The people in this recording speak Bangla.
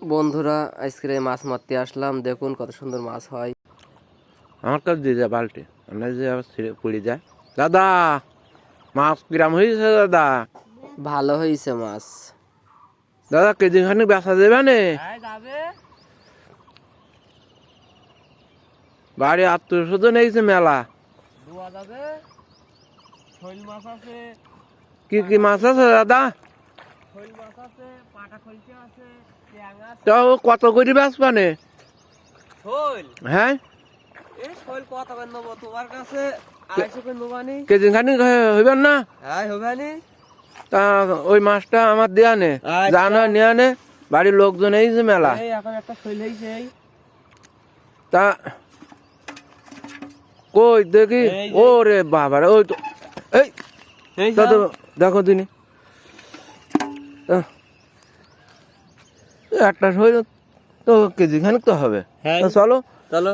বন্ধুরা আজকে এই মাছ মারতে আসলাম, দেখুন কত সুন্দর মাছ হয়। আমার কাছে দিয়ে যায় বালতি, আমরা যে আবার ছিঁড়ে পড়ে যায়। দাদা মাছ কিরাম হয়েছে দাদা? ভালো হয়েছে মাছ। দাদা কেজি খানিক বেচা দেবে নে? বাড়ি আত্মীয় স্বজন এইছে মেলা। কি কি মাছ আছে দাদা? তাও কত করে বেচবা নে? হ্যাঁ কেজি খানিক হইবেন না? তা ওই মাছটা আমার দেয়া নে, জানা নেয়া নে, বাড়ির লোকজন এই যে মেলা। তা কই দেখি, ওরে বাবারে, ওই তো এই দেখো দিনি একটা শৈল তো কেজি খানিক তো হবে। চলো চলো।